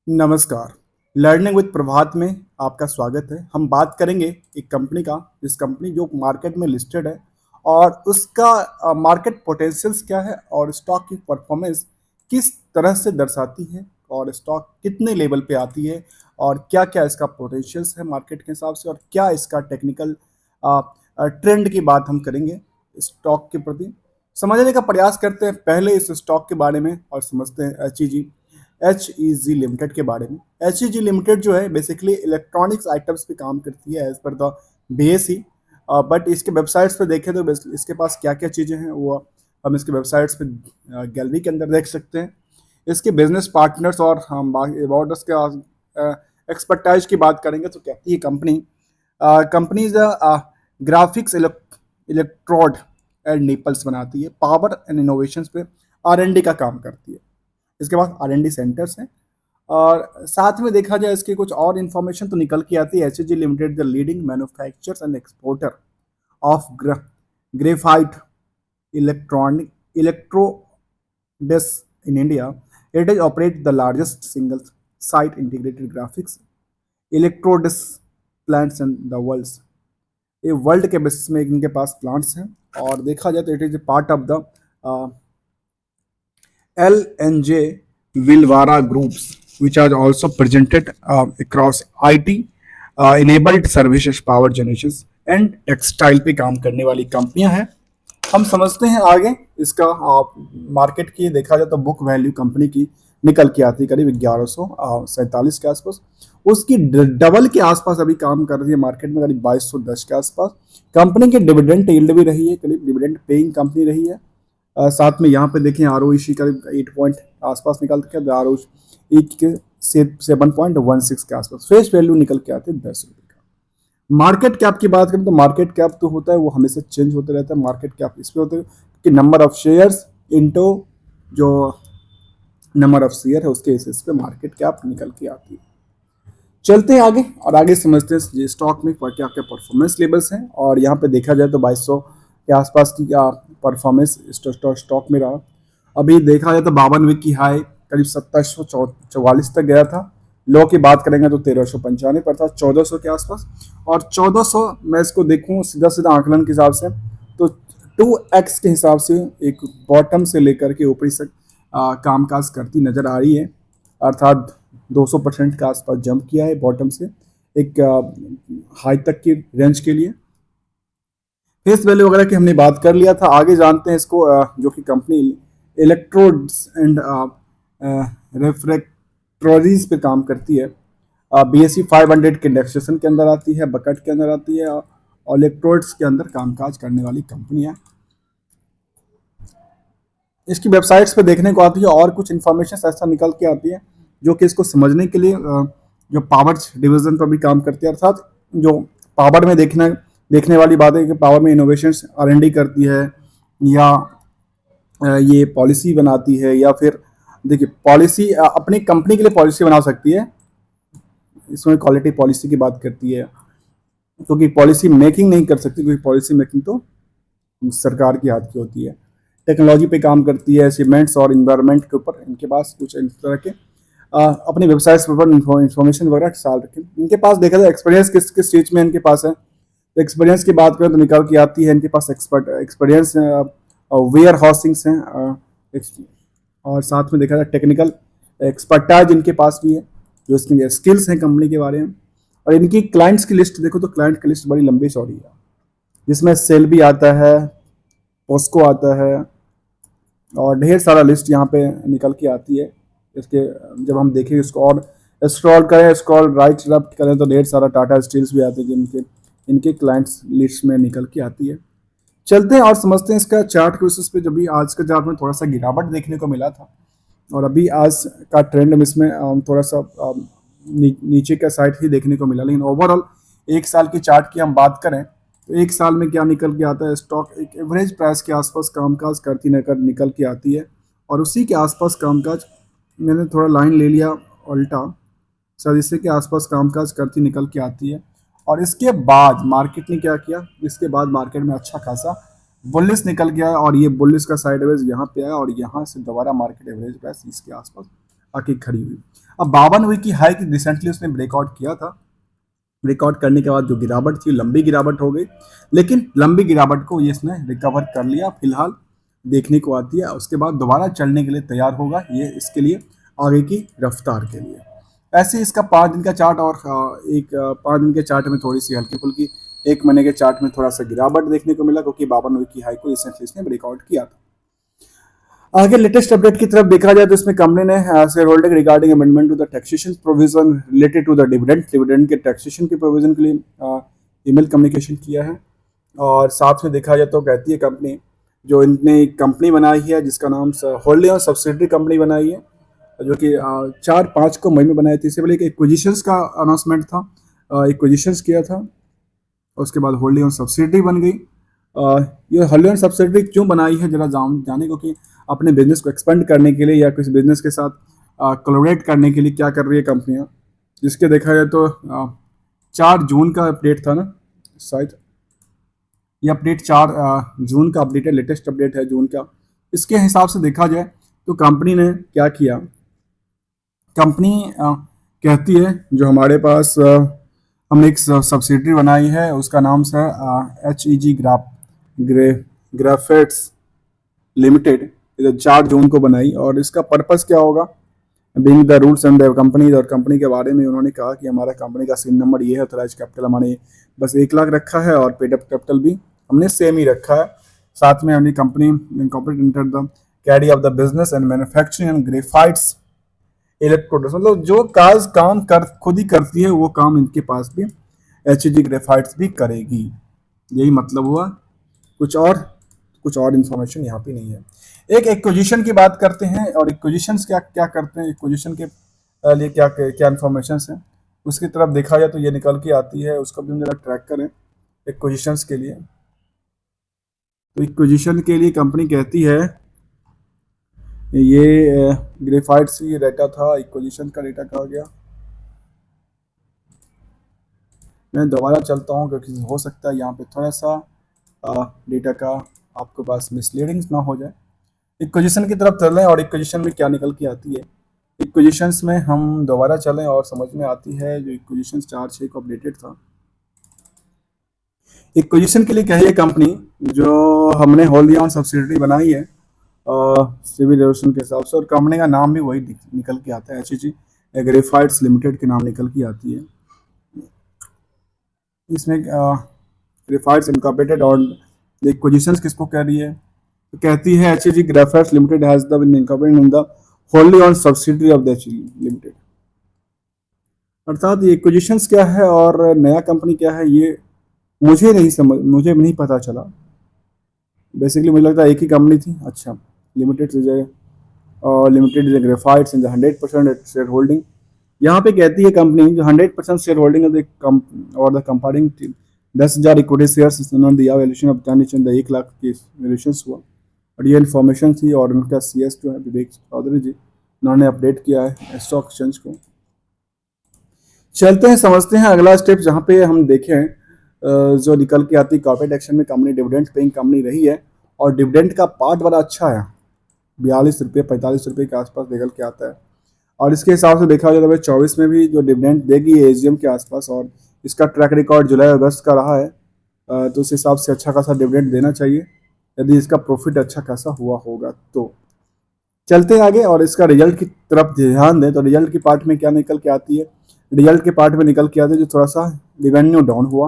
नमस्कार। Learning with प्रभात में आपका स्वागत है। हम बात करेंगे एक कंपनी का, जिस कंपनी जो मार्केट में लिस्टेड है और उसका मार्केट पोटेंशियल्स क्या है और स्टॉक की परफॉर्मेंस किस तरह से दर्शाती है और स्टॉक कितने लेवल पे आती है और क्या-क्या इसका पोटेंशियल्स है मार्केट के हिसाब से और क्या इसका टेक्निकल ट्रेंड की बात हम करेंगे स्टॉक के प्रति। समझने का प्रयास करते हैं पहले इस स्टॉक के बारे में और समझते हैं एच ई जी लिमिटेड के बारे में। एच ई जी लिमिटेड जो है बेसिकली इलेक्ट्रॉनिक्स आइटम्स पे काम करती है as per the B S C. But इसके वेबसाइट्स पे देखें तो इसके पास क्या क्या चीज़ें हैं वो हम इसके वेबसाइट्स पे गैलरी के अंदर देख सकते हैं। इसके बिजनेस पार्टनर्स और हम अबाउट उसके एक्सपर्टाइज की बात करेंगे तो कहती है companies graphics electrode and nipples बनाती है, पावर एंड इनोवेशंस पे आर एन डी का काम करती है। इसके पास आर एन डी सेंटर्स हैं और साथ में देखा जाए इसकी कुछ और इन्फॉर्मेशन तो निकल के आती है। H G limited the leading manufacturers and exporter of graphite electronic electrodes in India. It is operate the largest single site integrated graphics electrodes plants in the world. ये वर्ल्ड के बेसिस में इनके पास प्लांट्स हैं और देखा जाए तो it is part of the L&J Vilvara groups, which are also presented across IT, enabled services, power generations and textile पे काम करने वाली कंपनियां हैं। हम समझते हैं आगे इसका मार्केट की देखा जाए तो बुक वैल्यू कंपनी की निकल के आती है करीब 1147 के आसपास। उसकी डबल के आसपास अभी काम कर रही है मार्केट में, करीब 2210 के आसपास। कंपनी की डिविडेंड यील्ड भी रही है, करीब डिविडेंड पेइंग कंपनी रही है। साथ में यहाँ पे देखें आर ओ सी करीब 8 पॉइंट आसपास निकल के आर ओ के 7.16 के आसपास। फेस वैल्यू निकल के आते हैं 10 रुपये का। मार्केट कैप की बात करें तो मार्केट कैप तो होता है वो हमेशा चेंज होते रहता है। मार्केट कैप इस पर होता है कि नंबर ऑफ शेयर्स इंटू जो नंबर ऑफ शेयर है उसके बेसिस पे मार्केट कैप निकल के आती है। चलते हैं आगे और आगे समझते हैं स्टॉक में क्या क्या परफॉर्मेंस लेवल्स हैं। और यहाँ पे देखा जाए तो 2200 के आसपास की परफॉर्मेंस स्टॉक में रहा। अभी देखा जाए तो 52 की हाई करीब 2744 तक गया था। लो की बात करेंगे तो 1395 पर था, 1400 के आसपास। और 1400 मैं इसको देखूँ सीधा सीधा आंकलन के हिसाब से तो 2x के हिसाब से एक बॉटम से लेकर के ऊपरी तक कामकाज करती नजर आ रही है। अर्थात 200% के आसपास जंप किया है बॉटम से एक हाई तक की रेंज के लिए। फेस वैल्यू वगैरह की हमने बात कर लिया था। आगे जानते हैं इसको जो कि कंपनी इलेक्ट्रोड्स एंड रेफ्रेक्टरीज पे काम करती है। BSE 500 के इंडेक्सेशन के अंदर आती है, बकेट के अंदर आती है और इलेक्ट्रोड्स के अंदर कामकाज करने वाली कंपनी है। इसकी वेबसाइट्स पे देखने को आती है और कुछ इन्फॉर्मेशन ऐसा निकल के आती है जो कि इसको समझने के लिए जो पावर डिवीजन पर भी काम करती है। अर्थात जो पावर में देखने वाली बात है कि पावर में इनोवेशन R&D करती है या ये पॉलिसी बनाती है या फिर देखिए पॉलिसी अपनी कंपनी के लिए पॉलिसी बना सकती है। इसमें क्वालिटी पॉलिसी की बात करती है क्योंकि पॉलिसी मेकिंग नहीं कर सकती क्योंकि पॉलिसी मेकिंग तो सरकार की हाथ की होती है। टेक्नोलॉजी पे काम करती है, सीमेंट्स और इन्वायरमेंट के ऊपर इनके पास कुछ इस तरह के अपनी वेबसाइट्स पर इंफॉर्मेशन वगैरह साल रखें। इनके पास देखा जाए एक्सपीरियंस किस किस चीज़ में इनके पास है। तो एक्सपीरियंस की बात करें तो निकल के आती है इनके पास एक्सपीरियंस वेयर हाउसिंग्स हैं और साथ में देखा जाए टेक्निकल एक्सपर्टाइज इनके पास भी है जो इसकी स्किल्स हैं कंपनी के बारे में। और इनकी क्लाइंट्स की लिस्ट देखो तो क्लाइंट की लिस्ट बड़ी लंबी चौड़ी है जिसमें सेल भी आता है, पोस्को आता है और ढेर सारा लिस्ट यहाँ पे निकल के आती है। इसके जब हम देखें इसको और स्क्रॉल राइट लेफ्ट करें तो ढेर सारा टाटा स्टील्स भी आते हैं जिनके इनके क्लाइंट्स लिस्ट में निकल के आती है। चलते हैं और समझते हैं इसका चार्ट के बेसिस पे। जब भी आज के चार्ट में थोड़ा सा गिरावट देखने को मिला था और अभी आज का ट्रेंड इसमें थोड़ा सा नीचे का साइड ही देखने को मिला। लेकिन ओवरऑल एक साल की चार्ट की हम बात करें तो एक साल में क्या निकल के आता है, स्टॉक एक एवरेज प्राइस के आसपास कामकाज करती निकल के आती है और उसी के आसपास कामकाज मैंने थोड़ा लाइन ले लिया उल्टा सर इसी के आसपास कामकाज करती निकल के आती है। और इसके बाद मार्केट ने क्या किया, इसके बाद मार्केट में अच्छा खासा बुलिस निकल गया और ये बुलिस का साइडवेज यहाँ पे आया और यहाँ से दोबारा मार्केट एवरेज प्राइस इसके आसपास आके खड़ी हुई। अब 52 की हाई की रिसेंटली उसने ब्रेकआउट किया था। ब्रेकआउट करने के बाद जो गिरावट थी लंबी गिरावट हो गई, लेकिन लंबी गिरावट को ये इसने रिकवर कर लिया फिलहाल देखने को आती है। उसके बाद दोबारा चलने के लिए तैयार होगा ये इसके लिए आगे की रफ्तार के लिए। ऐसे इसका 5 दिन का चार्ट और 5 दिन के चार्ट में थोड़ी सी हल्की फुल्की, 1 महीने के चार्ट में थोड़ा सा गिरावट देखने को मिला क्योंकि 52 की हाई को रिसेंटली इसने ब्रेकआउट किया था। आगे लेटेस्ट अपडेट की तरफ देखा जाए तो इसमें कंपनी ने shareholder regarding amendment to the taxation provision related to the dividend के टैक्सेशन के प्रोविजन के लिए ईमेल कम्युनिकेशन किया है। और साथ में देखा जाए तो कहती है कंपनी, जो इनने एक कंपनी बनाई है जिसका नाम होल्डली और सब्सिडरी कंपनी बनाई है, जो कि 4-5 को मई में बनाई थी। इससे पहले एक एक्विजिशंस का अनाउंसमेंट था, एक्विजिशंस किया था, उसके बाद होल्डली और सब्सिडरी बन गई। ये होल्डली और सब्सिडरी क्यों बनाई है जरा जाने को कि अपने बिजनेस को एक्सपेंड करने के लिए या किसी बिजनेस के साथ कोलैबोरेट करने के लिए क्या कर रही है कंपनियां, जिसके देखा जाए तो 4 जून का अपडेट था ना शायद, ये अपडेट 4 जून का अपडेट है, लेटेस्ट अपडेट है जून का। इसके हिसाब से देखा जाए तो कंपनी ने क्या किया, कंपनी कहती है जो हमारे पास हमने एक सब्सिडरी बनाई है उसका नाम से HEG ग्राफाइट्स लिमिटेड, 4 जून को बनाई। और इसका पर्पस क्या होगा, being the rules and the company, और कंपनी के बारे में उन्होंने कहा कि हमारा कंपनी का सीन नंबर ये है, ऑथराइज कैपिटल हमारे बस 1 लाख रखा है और पेड अप कैपिटल भी हमने सेम ही रखा है। साथ में हमने company incorporate inter the carry of the business and manufacturing and graphites electrodes, मतलब जो काम कर खुद ही करती है वो काम इनके पास भी HEG ग्रेफाइट्स भी करेगी, यही मतलब हुआ। कुछ और इन्फॉर्मेशन यहाँ पे नहीं है। एक एक्विजिशन की बात करते हैं, और एक्विजिशन क्या क्या करते हैं, एक्विजिशन के लिए क्या क्या इन्फॉर्मेशन है उसकी तरफ देखा जाए तो ये निकल के आती है, उसको भी हम जरा ट्रैक करें। एक्विजिशन के लिए, तो एक्विजिशन के लिए कंपनी कहती है ये ग्रेफाइट्स ये डेटा था, एक्विजिशन का डेटा कहा गया। मैं दोबारा चलता हूँ क्योंकि हो सकता है यहाँ पे थोड़ा सा डेटा का आपके पास मिसलीडिंग ना हो जाए। इक्विजिशन की तरफ चलें और इक्विजिशन में क्या निकल के आती है। इक्विजिशंस में हम दोबारा चलें और समझ में आती है जो इक्विजिशन 4-6 को अपडेटेड था। इक्विजिशन के लिए कही है कंपनी, जो हमने होल्डी ऑन सब्सिडरी बनाई है सिविल रेगुलेशन के हिसाब से, और कंपनी का नाम भी वही निकल के आता है, HEG ग्रेफाइट्स लिमिटेड के नाम निकल के आती है। इसमें ग्रेफाइट्स इनकॉर्पोरेटेड और इक्विजिशंस किसको कह रही है, तो कहती है HEG graphites limited has the been incorporated in the wholly owned subsidiary of the HEG limited. अर्थात ये इक्विजिशंस क्या है और नया कंपनी क्या है ये मुझे नहीं पता चला। बेसिकली मुझे लगता है एक ही कंपनी थी। अच्छा, limited is graphites in the 100% share holding. यहाँ पे कहती है कंपनी जो 100% शेयर होल्डिंग और द कंपाउंडिंग 10,000 इक्विटी शेयर्स उन्होंने दिया, वैल्यूएशन ऑफ द 1 लाख की वैल्यूएशन हुआ। और ये इन्फॉर्मेशन थी, और उनका CS जो है विवेक चौधरी जी, उन्होंने अपडेट किया है स्टॉक एक्सचेंज को। चलते हैं समझते हैं अगला स्टेप, जहाँ पे हम देखें जो निकल के आती कॉर्पोरेट एक्शन में कंपनी डिविडेंड पेइंग कंपनी रही है, और डिविडेंड का पार्ट बड़ा अच्छा है, 42 रुपये 45 रुपये के आसपास निकल के आता है। और इसके हिसाब से देखा जाए तो 24 में भी जो डिविडेंड देगी AGM के आसपास, और इसका ट्रैक रिकॉर्ड जुलाई अगस्त का रहा है, तो उस हिसाब से अच्छा खासा डिविडेंड देना चाहिए यदि इसका प्रॉफिट अच्छा खासा हुआ होगा तो। चलते हैं आगे और इसका रिजल्ट की तरफ ध्यान दें, तो रिजल्ट की पार्ट में क्या निकल के आती है, रिजल्ट के पार्ट में निकल के आती है जो थोड़ा सा रेवेन्यू डाउन हुआ,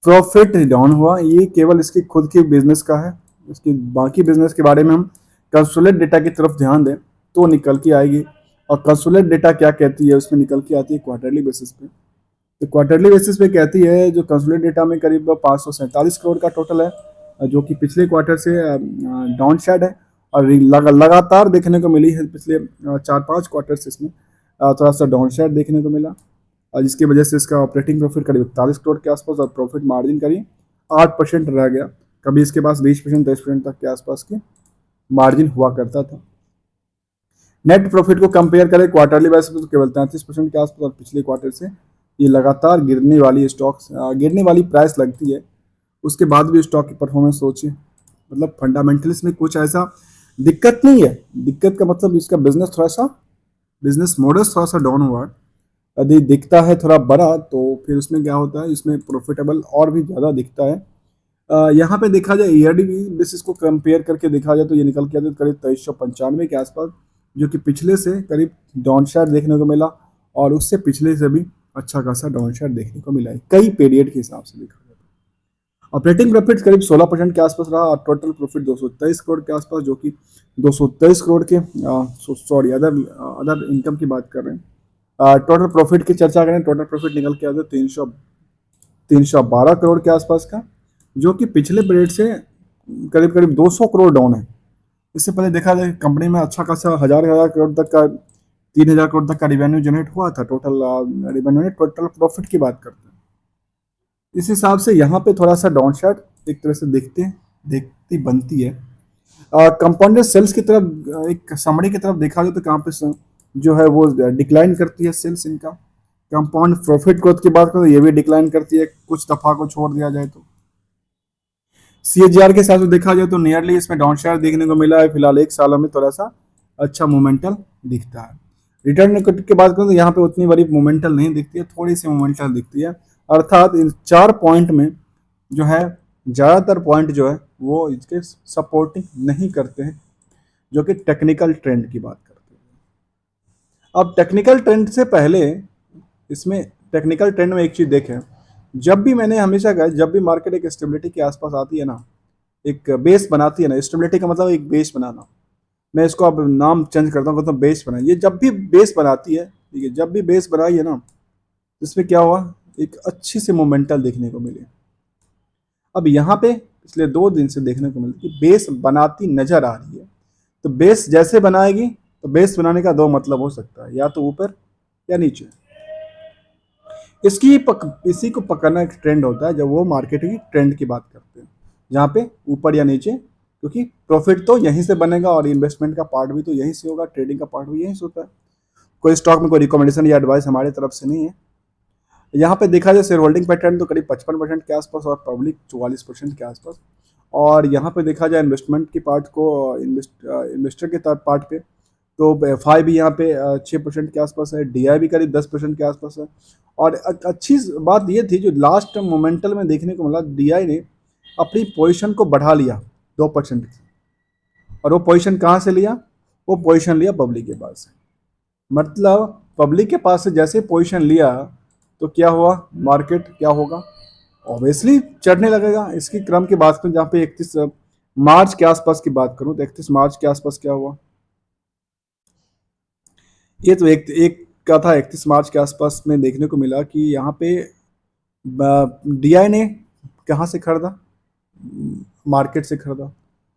प्रॉफिट डाउन हुआ। ये केवल इसकी खुद की बिजनेस का है, इसकी बाकी बिजनेस के बारे में हम कंसोलिडेट डेटा की तरफ ध्यान दें तो निकल के आएगी। और कंसोलिडेट डेटा क्या कहती है, उसमें निकल के आती है क्वार्टरली बेसिस पे। तो क्वार्टरली बेसिस पे कहती है जो कंसोलिडेट डेटा में करीब 547 करोड़ का टोटल है, जो कि पिछले क्वार्टर से डाउन शेड है, और लगातार देखने को मिली है पिछले 4-5 क्वार्टर से इसमें थोड़ा सा डाउन शेड देखने को मिला, और जिसकी वजह से इसका ऑपरेटिंग प्रॉफिट करीब 41 करोड़ के आसपास और प्रॉफिट मार्जिन करीब 8% रह गया। कभी इसके पास 20% 10% तक के आसपास की मार्जिन हुआ करता था। नेट प्रॉफिट को कंपेयर करें क्वार्टरली बेसिस पे तो केवल 33% के आसपास, और पिछले क्वार्टर से ये लगातार गिरने वाली प्राइस लगती है, उसके बाद भी स्टॉक की परफॉर्मेंस सोचिए, मतलब फंडामेंटल्स में कुछ ऐसा दिक्कत नहीं है। दिक्कत का मतलब इसका बिजनेस थोड़ा सा बिजनेस मॉडल थोड़ा सा डाउन हुआ है। यदि दिखता है थोड़ा बड़ा तो फिर उसमें क्या होता है, इसमें प्रॉफिटेबल और भी ज़्यादा दिखता है। यहाँ पे देखा जाए ईयरली बेसिस को कंपेयर करके देखा जाए तो ये निकल के आता है करीब 2395 के आसपास, जो कि पिछले से करीब डाउन शेयर देखने को मिला, और उससे पिछले से भी अच्छा खासा डाउन शेयर देखने को मिला है कई पीरियड के हिसाब से देखा जाए। ऑपरेटिंग प्रॉफिट करीब 16% के आसपास रहा, और टोटल प्रॉफिट 223 करोड़ के आसपास, जो कि 223 करोड़ के सॉरी अदर अदर इनकम की बात कर रहे हैं। टोटल प्रॉफिट की चर्चा करें, टोटल प्रॉफिट निकल के आता है 312 करोड़ के आसपास का, जो कि पिछले पीरियड से करीब करीब 200 करोड़ डाउन है। इससे पहले देखा जाए कंपनी में अच्छा खासा हजार हजार करोड़ तक का 3000 करोड़ तक का रिवेन्यू जनरेट हुआ था। टोटल रिवेन्यू टोटल प्रॉफिट की बात करते हैं। इस हिसाब से यहाँ पे थोड़ा सा डाउन शार्ट एक तरह से देखती बनती है। कंपाउंडेड सेल्स की तरफ एक समरी की तरफ देखा जाए तो कहाँ पे जो है वो डिक्लाइन करती है सेल्स इनका। कंपाउंड प्रॉफिट ग्रोथ की बात करें तो ये भी डिक्लाइन करती है, कुछ दफा को छोड़ दिया जाए तो। सीएजीआर के साथ देखा जाए तो नियरली इसमें डाउन शेयर देखने को मिला है, फिलहाल एक सालों में थोड़ा सा अच्छा मोमेंटल दिखता है। रिटर्न की बात करें तो यहाँ पे उतनी बड़ी मोमेंटल नहीं दिखती है, थोड़ी सी मोमेंटल दिखती है। अर्थात इन 4 पॉइंट में जो है ज़्यादातर पॉइंट जो है वो इसके सपोर्टिंग नहीं करते हैं, जो कि टेक्निकल ट्रेंड की बात करते हैं। अब टेक्निकल ट्रेंड से पहले इसमें टेक्निकल ट्रेंड में एक चीज़ देखें, जब भी मैंने हमेशा कहा जब भी मार्केट एक स्टेबिलिटी के आसपास आती है ना, एक बेस बनाती है ना, स्टेबिलिटी का मतलब एक बेस बनाना, मैं इसको अब नाम चेंज करता हूँ, कहता हूँ बेस बनाई। ये जब भी बेस बनाती है, ठीक है, जब भी बेस बनाई है ना, इसमें क्या हुआ, एक अच्छी सी मोमेंटल देखने को मिली। अब यहाँ पे पिछले 2 दिन से देखने को मिला कि बेस बनाती नजर आ रही है। तो बेस जैसे बनाएगी तो बेस बनाने का 2 मतलब हो सकता है, या तो ऊपर या नीचे। इसी को पकड़ना एक ट्रेंड होता है जब वो मार्केट की ट्रेंड की बात करते हैं, जहाँ पे ऊपर या नीचे, क्योंकि प्रॉफिट तो यहीं से बनेगा और इन्वेस्टमेंट का पार्ट भी तो यहीं से होगा, ट्रेडिंग का पार्ट भी यहीं से होता है। कोई स्टॉक में कोई रिकमेंडेशन या एडवाइस हमारी तरफ से नहीं है। यहाँ पे देखा जाए शेयर होल्डिंग पैटर्न तो करीब 55% के आसपास और पब्लिक 44% के आसपास। और यहाँ पे देखा जाए इन्वेस्टमेंट की पार्ट को, इन्वेस्टर के पार्ट पे, तो एफ आई भी यहाँ पे 6% के आसपास है, डी आई भी करीब 10% के आसपास है। और अच्छी बात ये थी जो लास्ट मोमेंटल में देखने को मिला, डी आई ने अपनी पोजीशन को बढ़ा लिया 2%। और वो पोजीशन कहाँ से लिया, वो पोजीशन लिया पब्लिक के पास से। मतलब पब्लिक के पास से जैसे पोजीशन लिया तो क्या हुआ, मार्केट क्या होगा, ऑब्वियसली चढ़ने लगेगा। इसकी क्रम की बात करूं, जहाँ पे 31 मार्च के आसपास की बात करूं तो 31 मार्च के आसपास क्या हुआ, ये तो एक का था 31 मार्च के आसपास में देखने को मिला कि यहाँ पे डीआई ने कहाँ से खरीदा, मार्केट से खरीदा,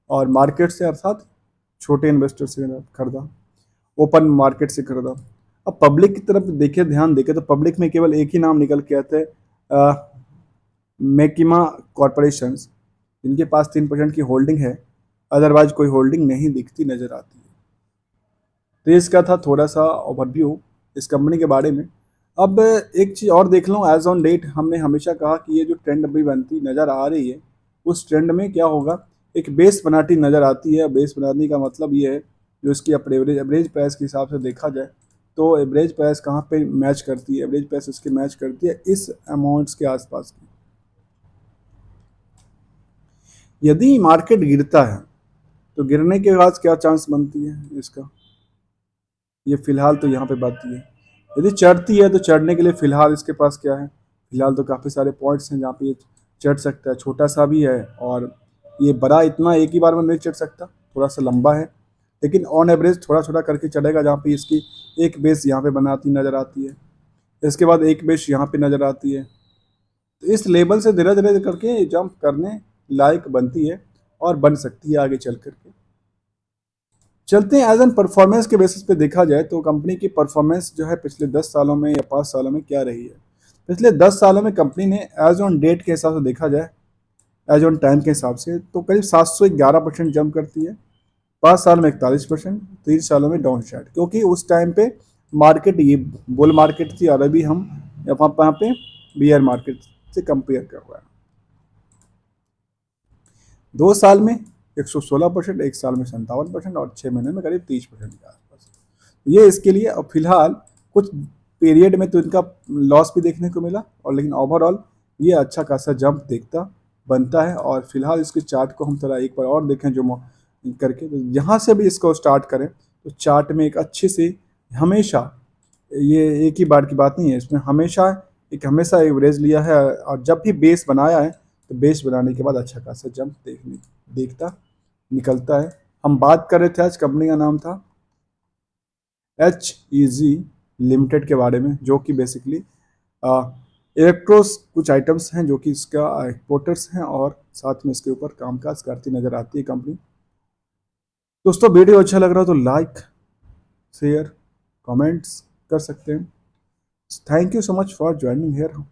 और मार्केट से अर्थात छोटे इन्वेस्टर से खरीदा, ओपन मार्केट से खरीदा। अब पब्लिक की तरफ देखिए, ध्यान देखे तो पब्लिक में केवल एक ही नाम निकल के आते हैं, मेकिमा कॉरपोरेशन, जिनके पास 3% की होल्डिंग है, अदरवाइज कोई होल्डिंग नहीं दिखती नजर आती है। तो इसका था थोड़ा सा ओवरव्यू इस कंपनी के बारे में। अब एक चीज़ और देख लो, एज ऑन डेट हमने हमेशा कहा कि ये जो ट्रेंड अभी बनती नज़र आ रही है, उस ट्रेंड में क्या होगा, एक बेस बनाती नज़र आती है। बेस बनाने का मतलब ये है जो इसकी एवरेज प्राइस के हिसाब से देखा जाए तो एवरेज प्राइस कहाँ पे मैच करती है, एवरेज प्राइस इसके मैच करती है इस अमाउंट्स के आसपास की। यदि मार्केट गिरता है तो गिरने के बाद क्या चांस बनती है इसका, ये फिलहाल तो यहाँ पे बात ये है। यदि चढ़ती है तो चढ़ने के लिए फिलहाल इसके पास क्या है, फिलहाल तो काफ़ी सारे पॉइंट्स हैं जहाँ पे ये चढ़ सकता है। छोटा सा भी है और ये बड़ा इतना एक ही बार में नहीं चढ़ सकता, थोड़ा सा लंबा है, लेकिन ऑन एवरेज थोड़ा थोड़ा करके चढ़ेगा, जहाँ पे इसकी एक बेस यहाँ पे बनाती नज़र आती है, इसके बाद एक बेस यहाँ पे नज़र आती है। तो इस लेवल से धीरे धीरे करके जंप करने लायक बनती है और बन सकती है आगे चल करके। चलते हैं एज एन परफॉर्मेंस के बेसिस पे देखा जाए तो कंपनी की परफॉर्मेंस जो है पिछले 10 सालों में या 5 सालों में क्या रही है। पिछले 10 सालों में कंपनी ने एज ऑन डेट के हिसाब से देखा जाए, एज ऑन टाइम के हिसाब से, तो करीब 711% जंप करती है। 5 साल में 41%, 3 सालों में डाउन शार्ट, क्योंकि उस टाइम पे मार्केट ये बुल मार्केट थी और अभी हम यहाँ पे बियर मार्केट से कंपेयर कर रहे हैं। 2 साल में 116%, 1 साल में 57% और 6 महीने में करीब 30% के आसपास। ये इसके लिए फिलहाल कुछ पीरियड में तो इनका लॉस भी देखने को मिला, और लेकिन ओवरऑल ये अच्छा खासा जंप देखता बनता है। और फिलहाल इसके चार्ट को हम थोड़ा एक बार और देखें जो करके, तो यहाँ से भी इसको स्टार्ट करें तो चार्ट में एक अच्छे से हमेशा, ये एक ही बार की बात नहीं है, इसमें हमेशा एवरेज लिया है, और जब भी बेस बनाया है तो बेस बनाने के बाद अच्छा खासा जंप देखता निकलता है। हम बात कर रहे थे, आज कंपनी का नाम था HEG लिमिटेड के बारे में, जो कि बेसिकली इलेक्ट्रोस कुछ आइटम्स हैं जो कि इसका एक्सपोर्टर्स हैं, और साथ में इसके ऊपर कामकाज करती नजर आती है कंपनी। दोस्तों वीडियो अच्छा लग रहा हो तो लाइक, शेयर, कमेंट्स कर सकते हैं। Thank you so much for joining here.